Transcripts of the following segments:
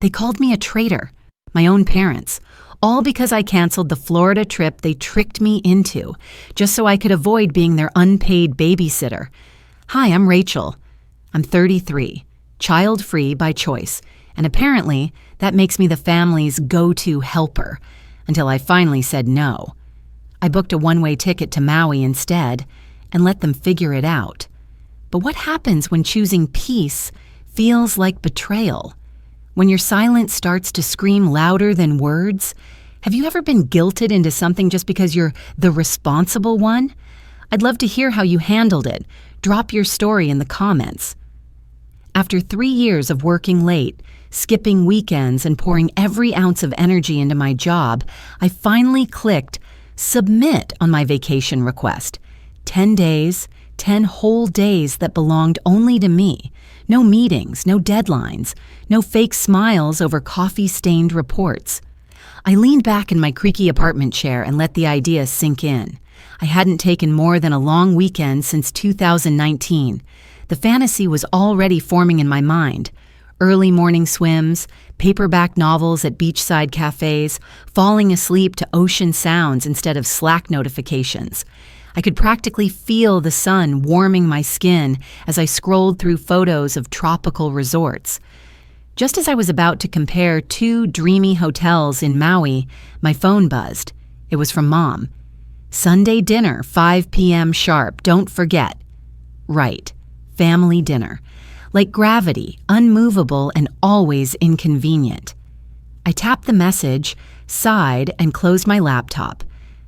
They called me a traitor, my own parents, all because I canceled the Florida trip they tricked me into, just so I could avoid being their unpaid babysitter. Hi, I'm Rachel. I'm 33, child-free by choice, and apparently that makes me the family's go-to helper, until I finally said no. I booked a one-way ticket to Maui instead and let them figure it out. But what happens when choosing peace feels like betrayal? When your silence starts to scream louder than words? Have you ever been guilted into something just because you're the responsible one? I'd love to hear how you handled it. Drop your story in the comments. After 3 years of working late, skipping weekends, and pouring every ounce of energy into my job, I finally clicked submit on my vacation request. 10 days, 10 whole days that belonged only to me. No meetings, no deadlines, no fake smiles over coffee-stained reports. I leaned back in my creaky apartment chair and let the idea sink in. I hadn't taken more than a long weekend since 2019. The fantasy was already forming in my mind. Early morning swims, paperback novels at beachside cafes, falling asleep to ocean sounds instead of Slack notifications. I could practically feel the sun warming my skin as I scrolled through photos of tropical resorts. Just as I was about to compare 2 dreamy hotels in Maui, my phone buzzed. It was from Mom. Sunday dinner, 5 p.m. sharp, don't forget. Right, family dinner. Like gravity, unmovable and always inconvenient. I tapped the message, sighed, and closed my laptop.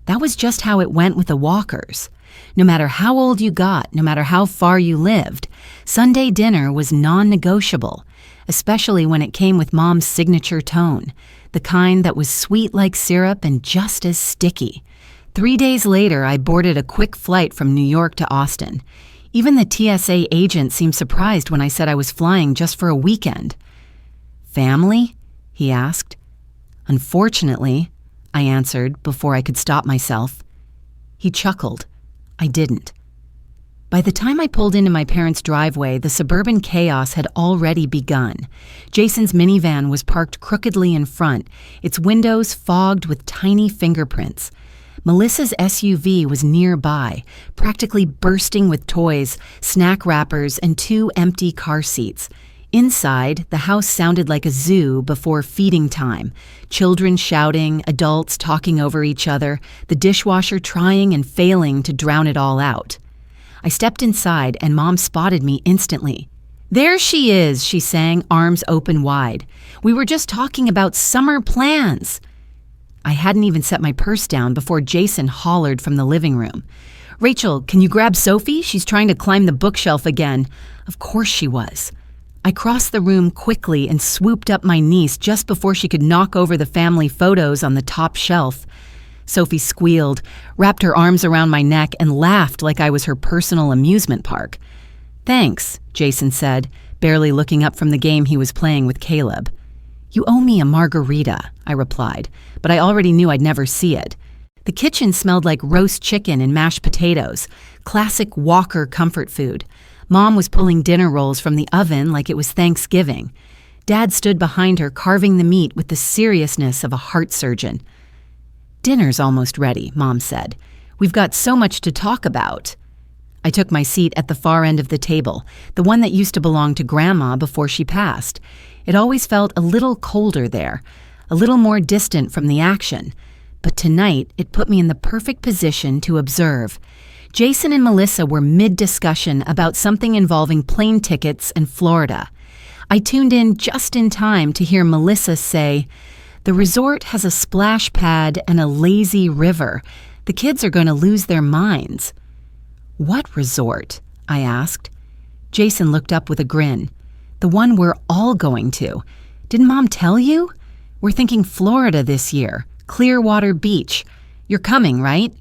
That was just how it went with the Walkers. No matter how old you got, no matter how far you lived, Sunday dinner was non-negotiable, especially when it came with Mom's signature tone, the kind that was sweet like syrup and just as sticky. 3 days later, I boarded a quick flight from New York to Austin. Even the TSA agent seemed surprised when I said I was flying just for a weekend. Family? He asked. Unfortunately, I answered before I could stop myself. He chuckled. I didn't. By the time I pulled into my parents' driveway, the suburban chaos had already begun. Jason's minivan was parked crookedly in front, its windows fogged with tiny fingerprints. Melissa's SUV was nearby, practically bursting with toys, snack wrappers, and 2 empty car seats. Inside, the house sounded like a zoo before feeding time. Children shouting, adults talking over each other, the dishwasher trying and failing to drown it all out. I stepped inside and Mom spotted me instantly. "There she is," she sang, arms open wide. "We were just talking about summer plans." I hadn't even set my purse down before Jason hollered from the living room. "Rachel, can you grab Sophie? She's trying to climb the bookshelf again." Of course she was. I crossed the room quickly and swooped up my niece just before she could knock over the family photos on the top shelf. Sophie squealed, wrapped her arms around my neck, and laughed like I was her personal amusement park. "Thanks," Jason said, barely looking up from the game he was playing with Caleb. "You owe me a margarita," I replied, but I already knew I'd never see it. The kitchen smelled like roast chicken and mashed potatoes, classic Walker comfort food. Mom was pulling dinner rolls from the oven like it was Thanksgiving. Dad stood behind her, carving the meat with the seriousness of a heart surgeon. "Dinner's almost ready," Mom said. "We've got so much to talk about." I took my seat at the far end of the table, the one that used to belong to Grandma before she passed. It always felt a little colder there, a little more distant from the action. But tonight, it put me in the perfect position to observe. Jason and Melissa were mid-discussion about something involving plane tickets and Florida. I tuned in just in time to hear Melissa say, "The resort has a splash pad and a lazy river. The kids are going to lose their minds." "What resort?" I asked. Jason looked up with a grin. "The one we're all going to. Didn't Mom tell you? We're thinking Florida this year, Clearwater Beach. You're coming, right?"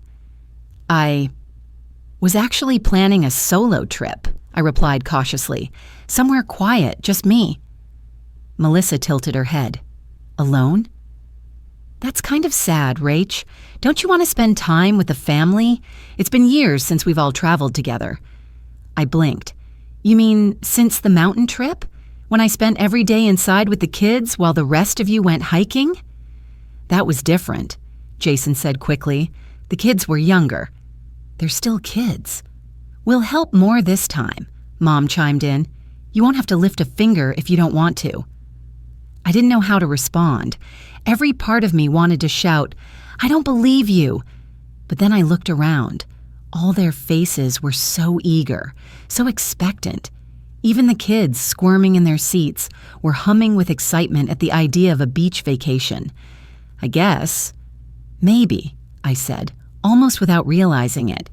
I was actually planning a solo trip, I replied cautiously. "Somewhere quiet, just me." Melissa tilted her head. "Alone?" "That's kind of sad, Rach. Don't you want to spend time with the family? It's been years since we've all traveled together." I blinked. "You mean since the mountain trip? When I spent every day inside with the kids while the rest of you went hiking? That was different, Jason said quickly. The kids were younger. They're still kids. We'll help more this time, Mom chimed in. You won't have to lift a finger if you don't want to. I didn't know how to respond. Every part of me wanted to shout, I don't believe you. But then I looked around. All their faces were so eager, so expectant. Even the kids, squirming in their seats, were humming with excitement at the idea of a beach vacation. I guess. Maybe, I said, almost without realizing it.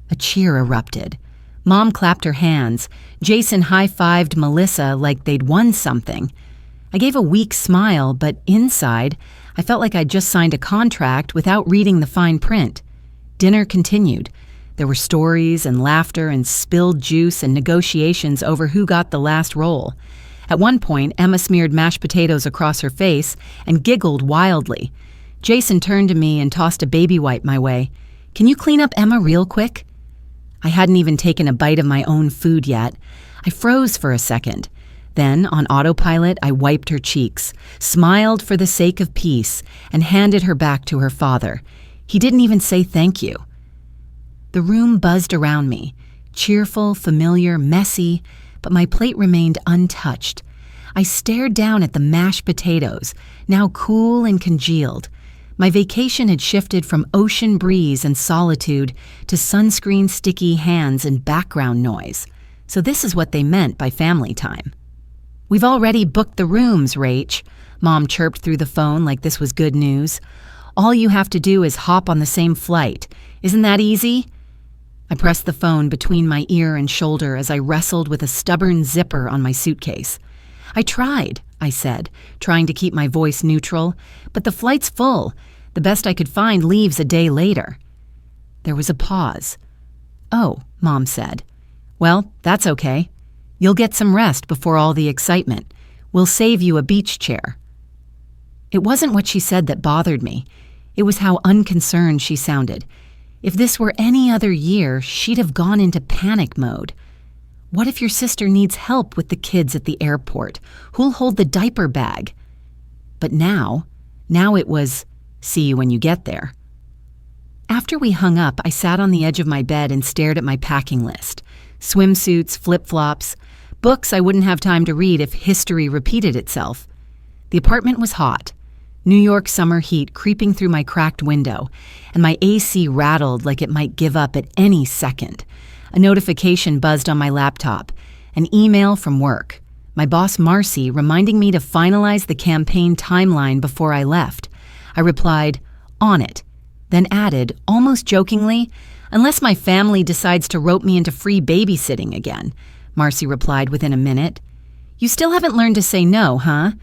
A cheer erupted. Mom clapped her hands. Jason high-fived Melissa like they'd won something. I gave a weak smile, but inside, I felt like I'd just signed a contract without reading the fine print. Dinner continued. There were stories and laughter and spilled juice and negotiations over who got the last roll. At one point, Emma smeared mashed potatoes across her face and giggled wildly. Jason turned to me and tossed a baby wipe my way. Can you clean up Emma real quick? I hadn't even taken a bite of my own food yet. I froze for a second. Then, on autopilot, I wiped her cheeks, smiled for the sake of peace, and handed her back to her father. He didn't even say thank you. The room buzzed around me, cheerful, familiar, messy, but my plate remained untouched. I stared down at the mashed potatoes, now cool and congealed. My vacation had shifted from ocean breeze and solitude to sunscreen sticky hands and background noise. So this is what they meant by family time. We've already booked the rooms, Rach, Mom chirped through the phone like this was good news. All you have to do is hop on the same flight. Isn't that easy? I pressed the phone between my ear and shoulder as I wrestled with a stubborn zipper on my suitcase. I tried, I said, trying to keep my voice neutral, but the flight's full. The best I could find leaves a day later. There was a pause. Oh, Mom said. Well, that's okay. You'll get some rest before all the excitement. We'll save you a beach chair. It wasn't what she said that bothered me. It was how unconcerned she sounded. If this were any other year, she'd have gone into panic mode. What if your sister needs help with the kids at the airport? Who'll hold the diaper bag? But now it was, see you when you get there. After we hung up, I sat on the edge of my bed and stared at my packing list. Swimsuits, flip-flops, books I wouldn't have time to read if history repeated itself. The apartment was hot. New York summer heat creeping through my cracked window, and my AC rattled like it might give up at any second. A notification buzzed on my laptop, an email from work. My boss Marcy reminding me to finalize the campaign timeline before I left. I replied, on it, then added, almost jokingly, unless my family decides to rope me into free babysitting again. Marcy replied within a minute. You still haven't learned to say no, huh?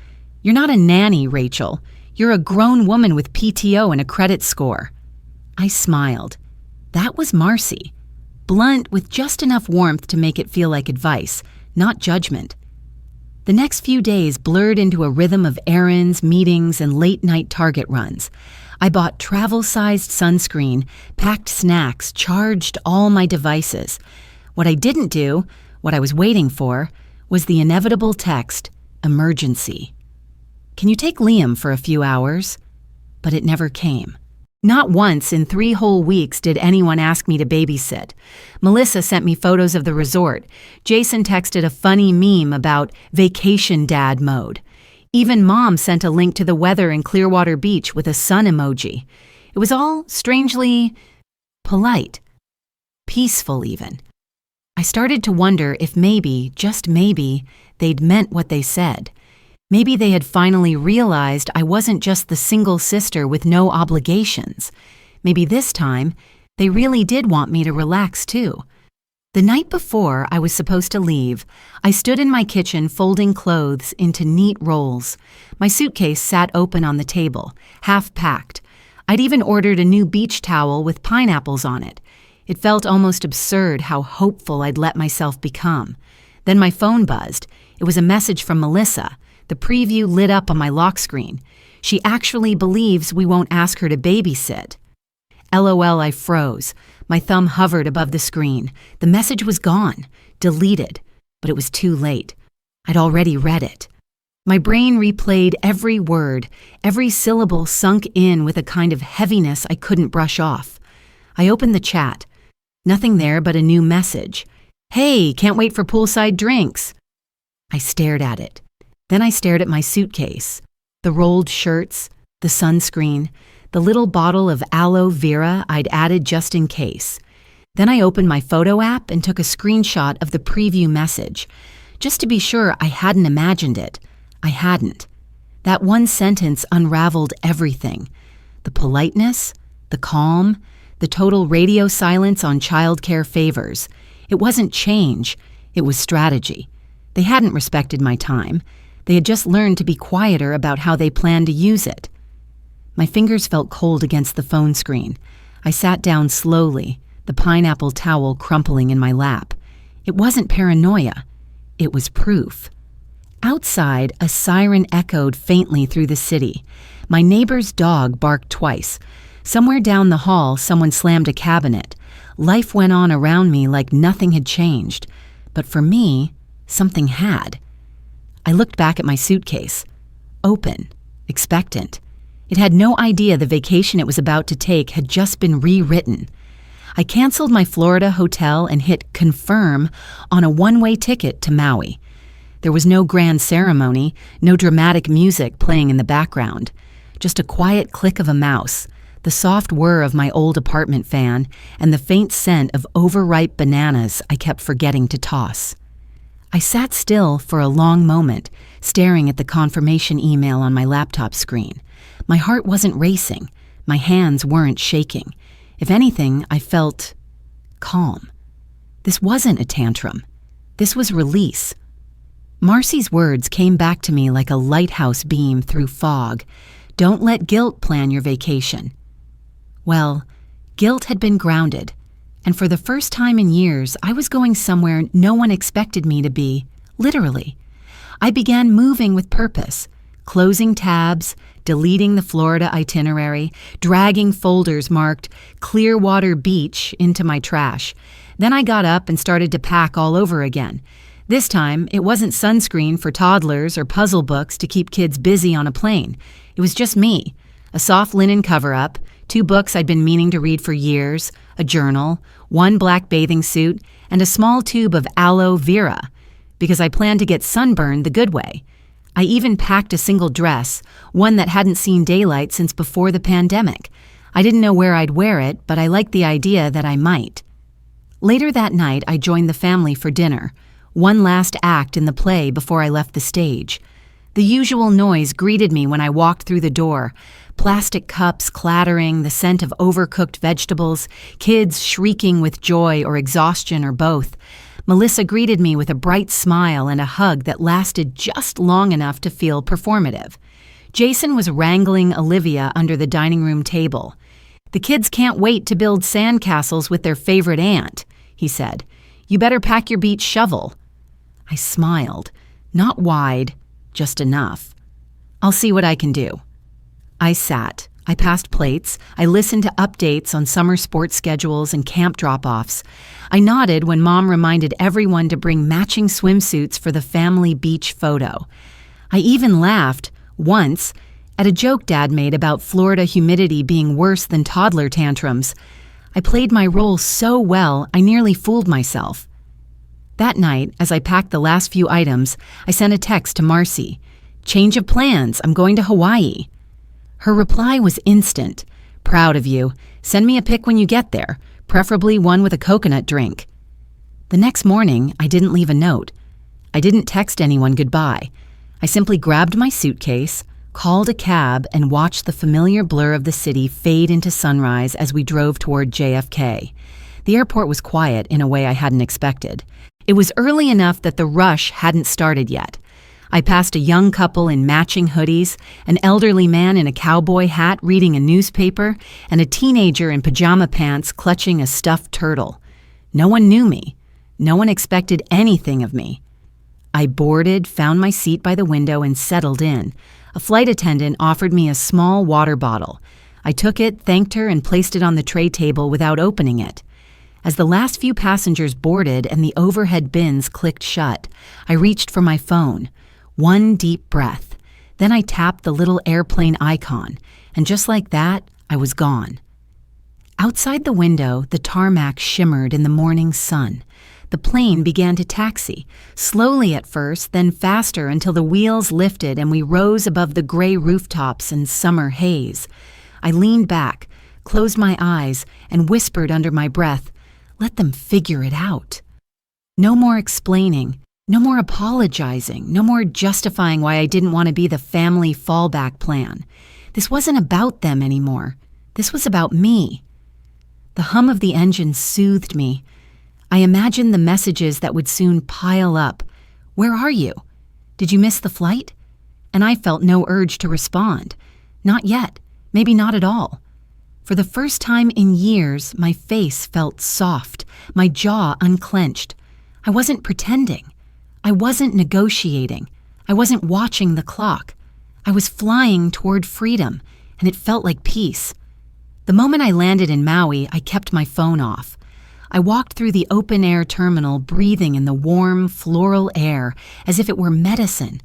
You're not a nanny, Rachel. You're a grown woman with PTO and a credit score. I smiled. That was Marcy. Blunt with just enough warmth to make it feel like advice, not judgment. The next few days blurred into a rhythm of errands, meetings, and late-night Target runs. I bought travel-sized sunscreen, packed snacks, charged all my devices. What I didn't do, what I was waiting for, was the inevitable text, emergency. Can you take Liam for a few hours? But it never came. Not once in 3 whole weeks did anyone ask me to babysit. Melissa sent me photos of the resort. Jason texted a funny meme about vacation dad mode. Even Mom sent a link to the weather in Clearwater Beach with a sun emoji. It was all strangely polite, peaceful even. I started to wonder if maybe, just maybe, they'd meant what they said. Maybe they had finally realized I wasn't just the single sister with no obligations. Maybe this time, they really did want me to relax too. The night before I was supposed to leave, I stood in my kitchen folding clothes into neat rolls. My suitcase sat open on the table, half packed. I'd even ordered a new beach towel with pineapples on it. It felt almost absurd how hopeful I'd let myself become. Then my phone buzzed. It was a message from Melissa. The preview lit up on my lock screen. She actually believes we won't ask her to babysit. LOL, I froze. My thumb hovered above the screen. The message was gone, deleted, but it was too late. I'd already read it. My brain replayed every word, every syllable sunk in with a kind of heaviness I couldn't brush off. I opened the chat. Nothing there but a new message. "Hey, can't wait for poolside drinks." I stared at it. Then I stared at my suitcase. The rolled shirts, the sunscreen, the little bottle of aloe vera I'd added just in case. Then I opened my photo app and took a screenshot of the preview message. Just to be sure I hadn't imagined it. I hadn't. That one sentence unraveled everything. The politeness, the calm, the total radio silence on childcare favors. It wasn't change, it was strategy. They hadn't respected my time. They had just learned to be quieter about how they planned to use it. My fingers felt cold against the phone screen. I sat down slowly, the pineapple towel crumpling in my lap. It wasn't paranoia. It was proof. Outside, a siren echoed faintly through the city. My neighbor's dog barked twice. Somewhere down the hall, someone slammed a cabinet. Life went on around me like nothing had changed. But for me, something had. I looked back at my suitcase. Open, expectant. It had no idea the vacation it was about to take had just been rewritten. I canceled my Florida hotel and hit confirm on a one-way ticket to Maui. There was no grand ceremony, no dramatic music playing in the background. Just a quiet click of a mouse, the soft whir of my old apartment fan, and the faint scent of overripe bananas I kept forgetting to toss. I sat still for a long moment, staring at the confirmation email on my laptop screen. My heart wasn't racing. My hands weren't shaking. If anything, I felt calm. This wasn't a tantrum. This was release. Marcy's words came back to me like a lighthouse beam through fog. Don't let guilt plan your vacation. Well, guilt had been grounded, and for the first time in years, I was going somewhere no one expected me to be, literally. I began moving with purpose, closing tabs, deleting the Florida itinerary, dragging folders marked Clearwater Beach into my trash. Then I got up and started to pack all over again. This time, it wasn't sunscreen for toddlers or puzzle books to keep kids busy on a plane. It was just me, a soft linen cover-up, 2 books I'd been meaning to read for years, a journal, 1 black bathing suit, and a small tube of aloe vera, because I planned to get sunburned the good way. I even packed a single dress, one that hadn't seen daylight since before the pandemic. I didn't know where I'd wear it, but I liked the idea that I might. Later that night, I joined the family for dinner, one last act in the play before I left the stage. The usual noise greeted me when I walked through the door. Plastic cups clattering, the scent of overcooked vegetables, kids shrieking with joy or exhaustion or both. Melissa greeted me with a bright smile and a hug that lasted just long enough to feel performative. Jason was wrangling Olivia under the dining room table. "The kids can't wait to build sandcastles with their favorite aunt," he said. "You better pack your beach shovel." I smiled, not wide, just enough. "I'll see what I can do." I sat. I passed plates. I listened to updates on summer sports schedules and camp drop-offs. I nodded when Mom reminded everyone to bring matching swimsuits for the family beach photo. I even laughed, once, at a joke Dad made about Florida humidity being worse than toddler tantrums. I played my role so well, I nearly fooled myself. That night, as I packed the last few items, I sent a text to Marcy. "Change of plans, I'm going to Hawaii." Her reply was instant. "Proud of you. Send me a pic when you get there, preferably one with a coconut drink." The next morning, I didn't leave a note. I didn't text anyone goodbye. I simply grabbed my suitcase, called a cab, and watched the familiar blur of the city fade into sunrise as we drove toward JFK. The airport was quiet in a way I hadn't expected. It was early enough that the rush hadn't started yet. I passed a young couple in matching hoodies, an elderly man in a cowboy hat reading a newspaper, and a teenager in pajama pants clutching a stuffed turtle. No one knew me. No one expected anything of me. I boarded, found my seat by the window, and settled in. A flight attendant offered me a small water bottle. I took it, thanked her, and placed it on the tray table without opening it. As the last few passengers boarded and the overhead bins clicked shut, I reached for my phone. One deep breath. Then I tapped the little airplane icon, and just like that, I was gone. Outside the window, the tarmac shimmered in the morning sun. The plane began to taxi, slowly at first, then faster until the wheels lifted and we rose above the gray rooftops and summer haze. I leaned back, closed my eyes, and whispered under my breath, "Let them figure it out." No more explaining, no more apologizing, no more justifying why I didn't want to be the family fallback plan. This wasn't about them anymore. This was about me. The hum of the engine soothed me. I imagined the messages that would soon pile up. "Where are you? Did you miss the flight?" And I felt no urge to respond. Not yet. Maybe not at all. For the first time in years, my face felt soft, my jaw unclenched. I wasn't pretending. I wasn't negotiating. I wasn't watching the clock. I was flying toward freedom, and it felt like peace. The moment I landed in Maui, I kept my phone off. I walked through the open-air terminal, breathing in the warm, floral air as if it were medicine.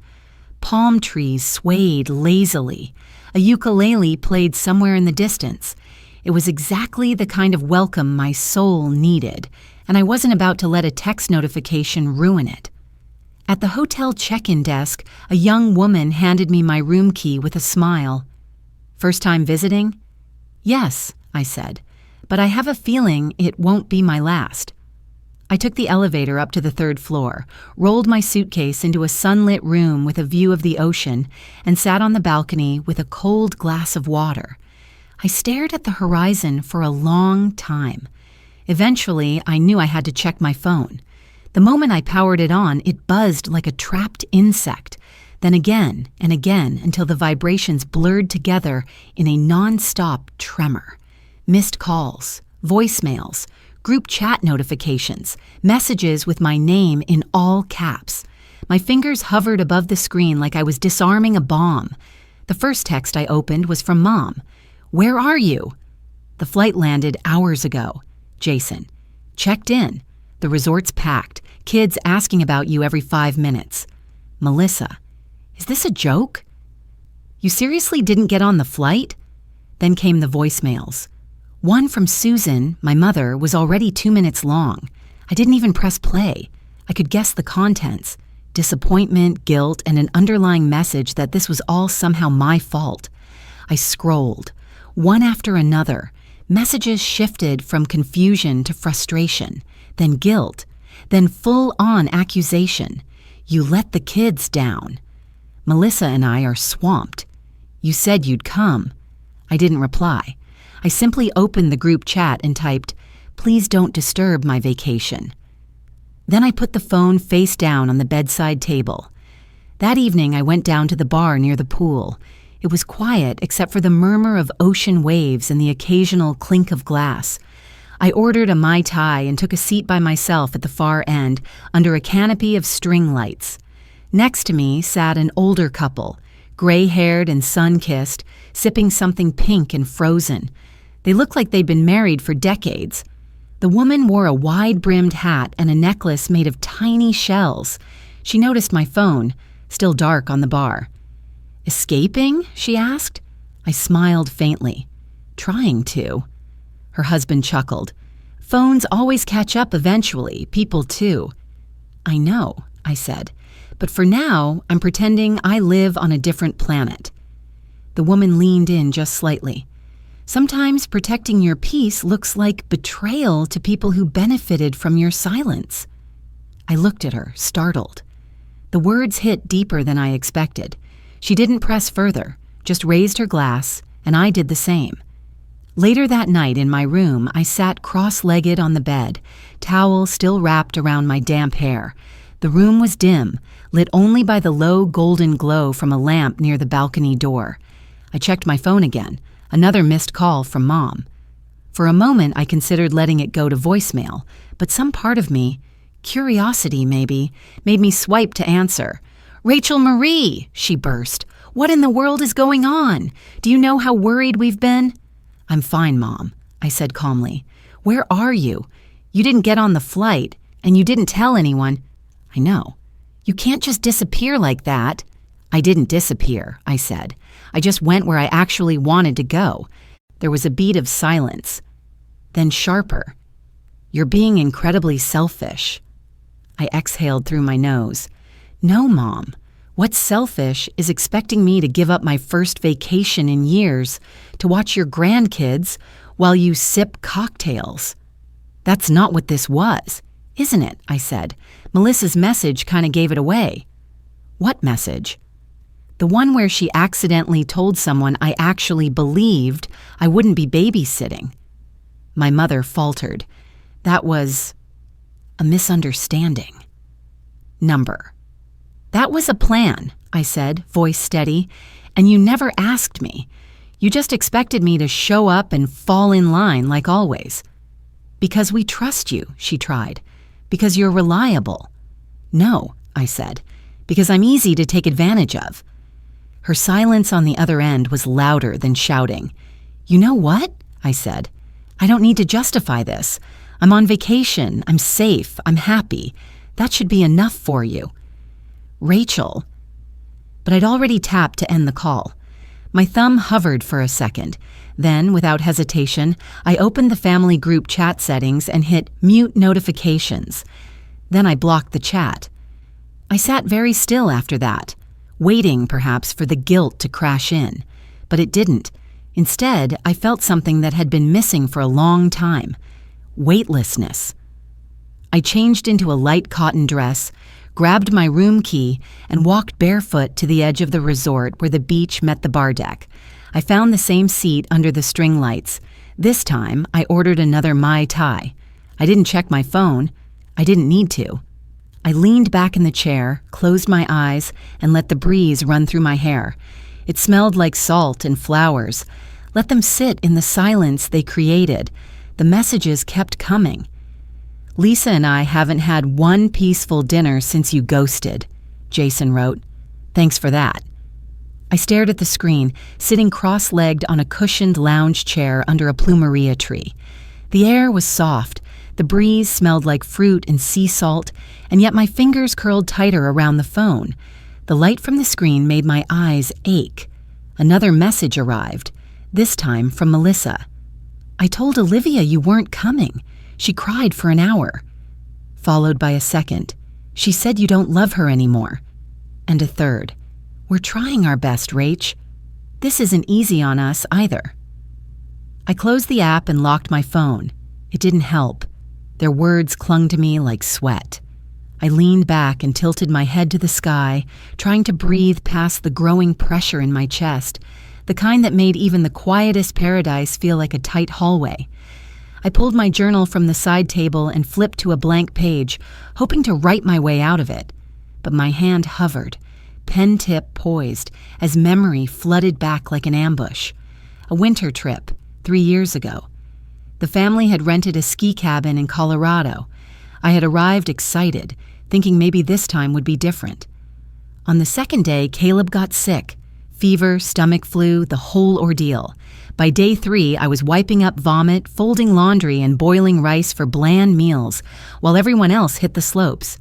Palm trees swayed lazily. A ukulele played somewhere in the distance. It was exactly the kind of welcome my soul needed, and I wasn't about to let a text notification ruin it. At the hotel check-in desk, a young woman handed me my room key with a smile. "First time visiting?" "Yes," I said, "but I have a feeling it won't be my last." I took the elevator up to the 3rd floor, rolled my suitcase into a sunlit room with a view of the ocean, and sat on the balcony with a cold glass of water. I stared at the horizon for a long time. Eventually, I knew I had to check my phone. The moment I powered it on, it buzzed like a trapped insect, then again and again until the vibrations blurred together in a non-stop tremor. Missed calls, voicemails, group chat notifications, messages with my name in all caps. My fingers hovered above the screen like I was disarming a bomb. The first text I opened was from Mom. "Where are you?" "The flight landed hours ago." "Jason." "Checked in. The resort's packed. Kids asking about you every 5 minutes." "Melissa." "Is this a joke?" "You seriously didn't get on the flight?" Then came the voicemails. One from Susan, my mother, was already 2 minutes long. I didn't even press play. I could guess the contents. Disappointment, guilt, and an underlying message that this was all somehow my fault. I scrolled. One after another. Messages shifted from confusion to frustration, then guilt, then full-on accusation. "You let the kids down." "Melissa and I are swamped." "You said you'd come." I didn't reply. I simply opened the group chat and typed, "Please don't disturb my vacation." Then I put the phone face down on the bedside table. That evening I went down to the bar near the pool. It was quiet except for the murmur of ocean waves and the occasional clink of glass. I ordered a Mai Tai and took a seat by myself at the far end, under a canopy of string lights. Next to me sat an older couple, gray-haired and sun-kissed, sipping something pink and frozen. They looked like they'd been married for decades. The woman wore a wide-brimmed hat and a necklace made of tiny shells. She noticed my phone, still dark on the bar. "Escaping?" she asked. I smiled faintly. "Trying to." Her husband chuckled. "Phones always catch up eventually, people too." "I know," I said, "but for now, I'm pretending I live on a different planet." The woman leaned in just slightly. "Sometimes protecting your peace looks like betrayal to people who benefited from your silence." I looked at her, startled. The words hit deeper than I expected. She didn't press further, just raised her glass, and I did the same. Later that night in my room, I sat cross-legged on the bed, towel still wrapped around my damp hair. The room was dim, lit only by the low golden glow from a lamp near the balcony door. I checked my phone again, another missed call from Mom. For a moment, I considered letting it go to voicemail, but some part of me, curiosity maybe, made me swipe to answer. "Rachel Marie!" she burst. "What in the world is going on? Do you know how worried we've been?" "I'm fine, Mom," I said calmly. "Where are you? You didn't get on the flight, and you didn't tell anyone. I know. You can't just disappear like that. I didn't disappear, I said. I just went where I actually wanted to go. There was a beat of silence. Then sharper. You're being incredibly selfish. I exhaled through my nose. No, Mom. What's selfish is expecting me to give up my first vacation in years to watch your grandkids while you sip cocktails. That's not what this was, isn't it? I said. Melissa's message kind of gave it away. What message? The one where she accidentally told someone I actually believed I wouldn't be babysitting. My mother faltered. That was a misunderstanding. Number. That was a plan, I said, voice steady, and you never asked me. You just expected me to show up and fall in line like always. Because we trust you, she tried. Because you're reliable. No, I said, because I'm easy to take advantage of. Her silence on the other end was louder than shouting. You know what? I said. I don't need to justify this. I'm on vacation. I'm safe. I'm happy. That should be enough for you. Rachel. But I'd already tapped to end the call. My thumb hovered for a second. Then, without hesitation, I opened the family group chat settings and hit mute notifications. Then I blocked the chat. I sat very still after that, waiting perhaps for the guilt to crash in. But it didn't. Instead, I felt something that had been missing for a long time. Weightlessness. I changed into a light cotton dress, grabbed my room key, and walked barefoot to the edge of the resort where the beach met the bar deck. I found the same seat under the string lights. This time, I ordered another Mai Tai. I didn't check my phone. I didn't need to. I leaned back in the chair, closed my eyes, and let the breeze run through my hair. It smelled like salt and flowers. Let them sit in the silence they created. The messages kept coming. Lisa and I haven't had one peaceful dinner since you ghosted, Jason wrote. Thanks for that. I stared at the screen, sitting cross-legged on a cushioned lounge chair under a plumeria tree. The air was soft, the breeze smelled like fruit and sea salt, and yet my fingers curled tighter around the phone. The light from the screen made my eyes ache. Another message arrived, this time from Melissa. I told Olivia you weren't coming. She cried for an hour. Followed by a second. She said you don't love her anymore. And a third. We're trying our best, Rach. This isn't easy on us either. I closed the app and locked my phone. It didn't help. Their words clung to me like sweat. I leaned back and tilted my head to the sky, trying to breathe past the growing pressure in my chest, the kind that made even the quietest paradise feel like a tight hallway. I pulled my journal from the side table and flipped to a blank page, hoping to write my way out of it. But my hand hovered, pen tip poised, as memory flooded back like an ambush. A winter trip, 3 years ago. The family had rented a ski cabin in Colorado. I had arrived excited, thinking maybe this time would be different. On the second day, Caleb got sick. Fever, stomach flu, the whole ordeal. By day 3, I was wiping up vomit, folding laundry, and boiling rice for bland meals, while everyone else hit the slopes.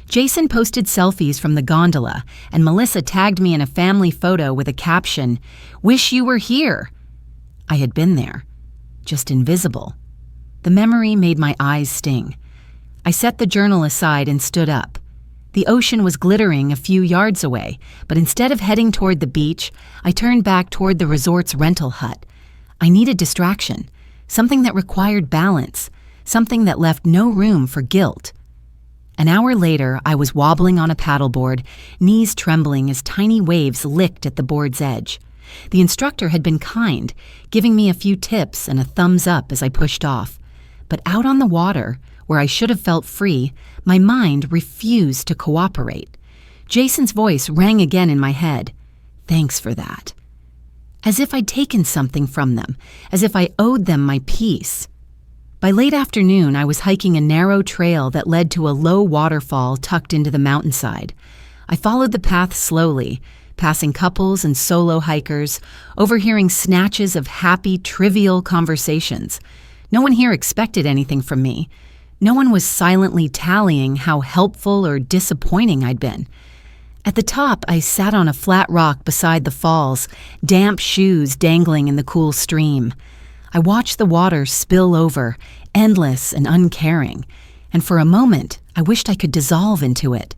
Jason posted selfies from the gondola, and Melissa tagged me in a family photo with a caption, "Wish you were here." I had been there, just invisible. The memory made my eyes sting. I set the journal aside and stood up. The ocean was glittering a few yards away, but instead of heading toward the beach, I turned back toward the resort's rental hut. I needed distraction, something that required balance, something that left no room for guilt. An hour later, I was wobbling on a paddleboard, knees trembling as tiny waves licked at the board's edge. The instructor had been kind, giving me a few tips and a thumbs up as I pushed off. But out on the water, where I should have felt free, my mind refused to cooperate. Jason's voice rang again in my head. Thanks for that. As if I'd taken something from them, as if I owed them my peace. By late afternoon, I was hiking a narrow trail that led to a low waterfall tucked into the mountainside. I followed the path slowly, passing couples and solo hikers, overhearing snatches of happy, trivial conversations. No one here expected anything from me. No one was silently tallying how helpful or disappointing I'd been. At the top, I sat on a flat rock beside the falls, damp shoes dangling in the cool stream. I watched the water spill over, endless and uncaring, and for a moment, I wished I could dissolve into it.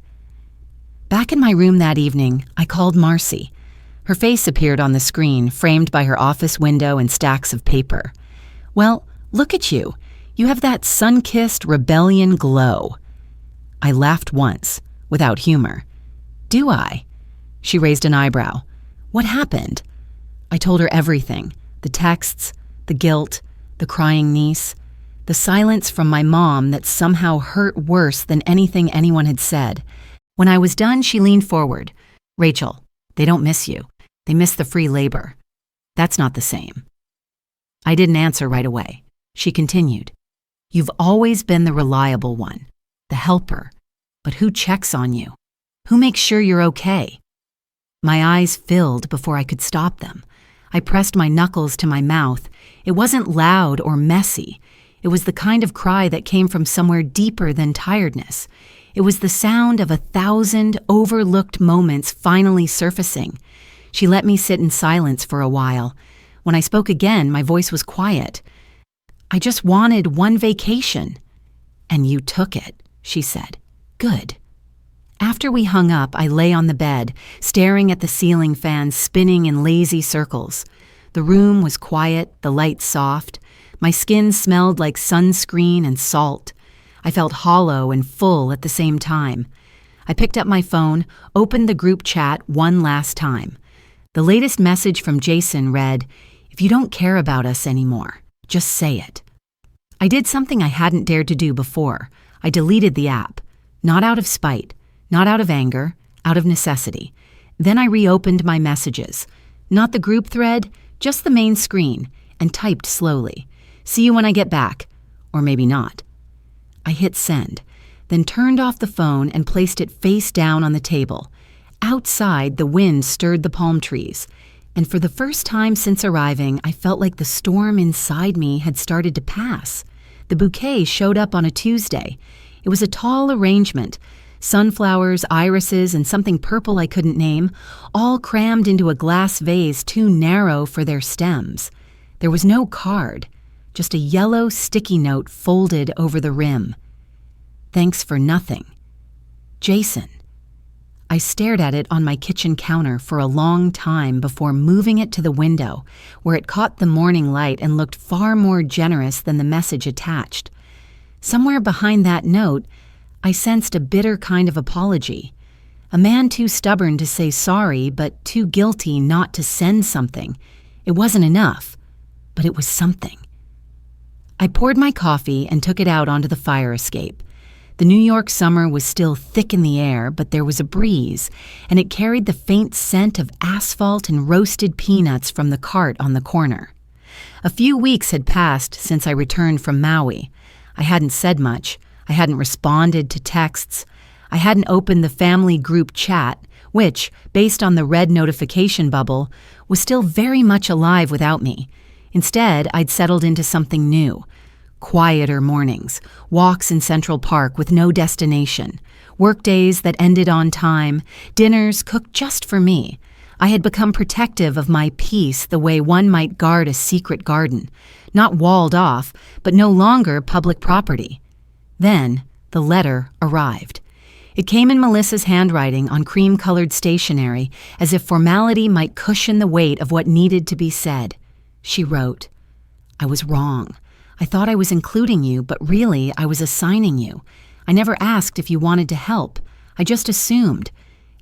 Back in my room that evening, I called Marcy. Her face appeared on the screen, framed by her office window and stacks of paper. "Well, look at you. You have that sun-kissed rebellion glow." I laughed once, without humor. "Do I?" She raised an eyebrow. "What happened?" I told her everything, the texts, the guilt, the crying niece, the silence from my mom that somehow hurt worse than anything anyone had said. When I was done, she leaned forward. "Rachel, they don't miss you. They miss the free labor. That's not the same." I didn't answer right away. She continued. "You've always been the reliable one, the helper. But who checks on you? Who makes sure you're okay?" My eyes filled before I could stop them. I pressed my knuckles to my mouth. It wasn't loud or messy. It was the kind of cry that came from somewhere deeper than tiredness. It was the sound of 1,000 overlooked moments finally surfacing. She let me sit in silence for a while. When I spoke again, my voice was quiet. "I just wanted one vacation." "And you took it," she said. "Good." After we hung up, I lay on the bed, staring at the ceiling fan spinning in lazy circles. The room was quiet, the light soft. My skin smelled like sunscreen and salt. I felt hollow and full at the same time. I picked up my phone, opened the group chat one last time. The latest message from Jason read, "If you don't care about us anymore, just say it." I did something I hadn't dared to do before. I deleted the app, not out of spite, not out of anger, out of necessity. Then I reopened my messages, not the group thread, just the main screen, and typed slowly. "See you when I get back," or maybe not. I hit send, then turned off the phone and placed it face down on the table. Outside, the wind stirred the palm trees, and for the first time since arriving, I felt like the storm inside me had started to pass. The bouquet showed up on a Tuesday. It was a tall arrangement, sunflowers, irises, and something purple I couldn't name, all crammed into a glass vase too narrow for their stems. There was no card, just a yellow sticky note folded over the rim. "Thanks for nothing. Jason." I stared at it on my kitchen counter for a long time before moving it to the window, where it caught the morning light and looked far more generous than the message attached. Somewhere behind that note, I sensed a bitter kind of apology. A man too stubborn to say sorry, but too guilty not to send something. It wasn't enough, but it was something. I poured my coffee and took it out onto the fire escape. The New York summer was still thick in the air, but there was a breeze, and it carried the faint scent of asphalt and roasted peanuts from the cart on the corner. A few weeks had passed since I returned from Maui. I hadn't said much. I hadn't responded to texts. I hadn't opened the family group chat, which, based on the red notification bubble, was still very much alive without me. Instead, I'd settled into something new. Quieter mornings, walks in Central Park with no destination, workdays that ended on time, dinners cooked just for me. I had become protective of my peace the way one might guard a secret garden, not walled off, but no longer public property. Then, the letter arrived. It came in Melissa's handwriting on cream-colored stationery, as if formality might cushion the weight of what needed to be said. She wrote, "I was wrong. I thought I was including you, but really I was assigning you. I never asked if you wanted to help. I just assumed.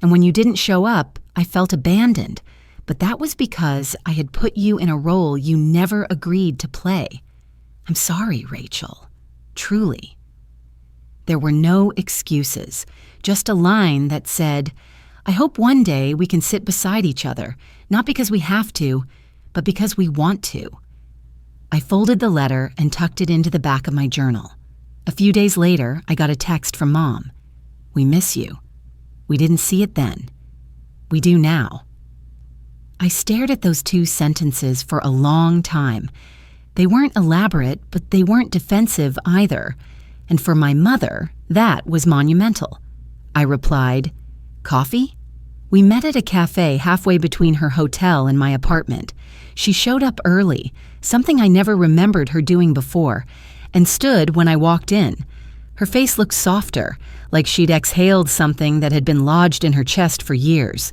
And when you didn't show up, I felt abandoned. But that was because I had put you in a role you never agreed to play. I'm sorry, Rachel. Truly." There were no excuses, just a line that said, "I hope one day we can sit beside each other, not because we have to, but because we want to." I folded the letter and tucked it into the back of my journal. A few days later, I got a text from Mom. "We miss you. We didn't see it then. We do now." I stared at those two sentences for a long time. They weren't elaborate, but they weren't defensive either. And for my mother, that was monumental. I replied, "Coffee?" We met at a cafe halfway between her hotel and my apartment. She showed up early, something I never remembered her doing before, and stood when I walked in. Her face looked softer, like she'd exhaled something that had been lodged in her chest for years.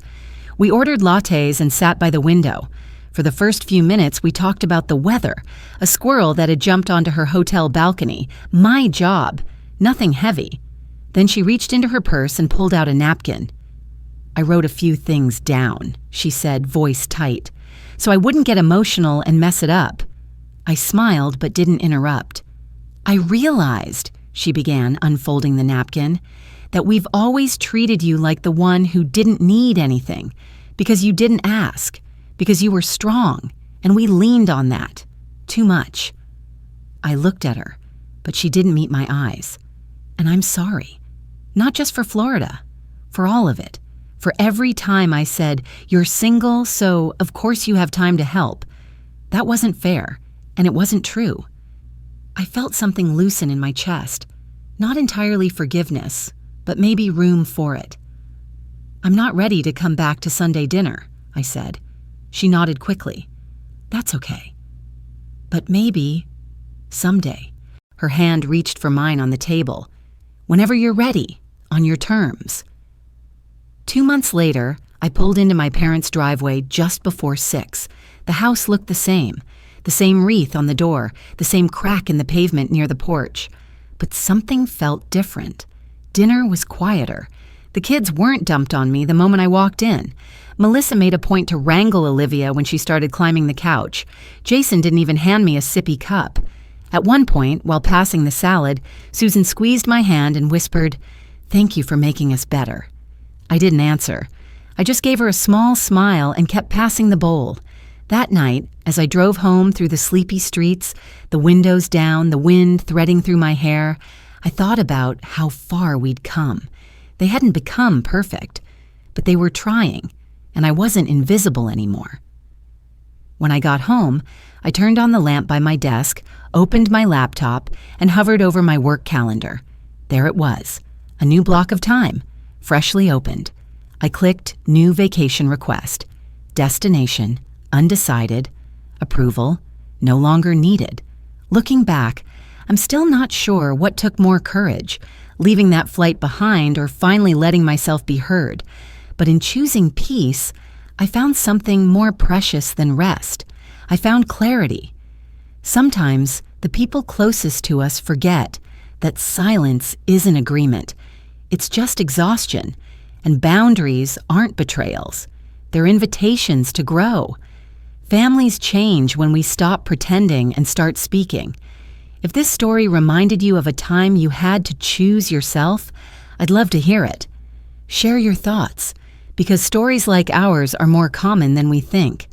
We ordered lattes and sat by the window. For the first few minutes, we talked about the weather, a squirrel that had jumped onto her hotel balcony, my job, nothing heavy. Then she reached into her purse and pulled out a napkin. "I wrote a few things down," she said, voice tight, "so I wouldn't get emotional and mess it up." I smiled but didn't interrupt. "I realized," she began, unfolding the napkin, "that we've always treated you like the one who didn't need anything, because you didn't ask, because you were strong, and we leaned on that. Too much." I looked at her, but she didn't meet my eyes. And I'm sorry. Not just for Florida, for all of it. For every time I said, "You're single, so of course you have time to help." That wasn't fair, and it wasn't true. I felt something loosen in my chest. Not entirely forgiveness, but maybe room for it. "I'm not ready to come back to Sunday dinner," I said. She nodded quickly. "That's okay. But maybe someday." Her hand reached for mine on the table. "Whenever you're ready, on your terms." 2 months later, I pulled into my parents' driveway just before 6. The house looked the same wreath on the door, the same crack in the pavement near the porch. But something felt different. Dinner was quieter. The kids weren't dumped on me the moment I walked in. Melissa made a point to wrangle Olivia when she started climbing the couch. Jason didn't even hand me a sippy cup. At one point, while passing the salad, Susan squeezed my hand and whispered, "Thank you for making us better." I didn't answer. I just gave her a small smile and kept passing the bowl. That night, as I drove home through the sleepy streets, the windows down, the wind threading through my hair, I thought about how far we'd come. They hadn't become perfect, but they were trying, and I wasn't invisible anymore. When I got home, I turned on the lamp by my desk, opened my laptop, and hovered over my work calendar. There it was, a new block of time, freshly opened. I clicked New Vacation Request. Destination, undecided. Approval, no longer needed. Looking back, I'm still not sure what took more courage, leaving that flight behind or finally letting myself be heard. But in choosing peace, I found something more precious than rest. I found clarity. Sometimes the people closest to us forget that silence isn't agreement. It's just exhaustion, and boundaries aren't betrayals. They're invitations to grow. Families change when we stop pretending and start speaking. If this story reminded you of a time you had to choose yourself, I'd love to hear it. Share your thoughts, because stories like ours are more common than we think.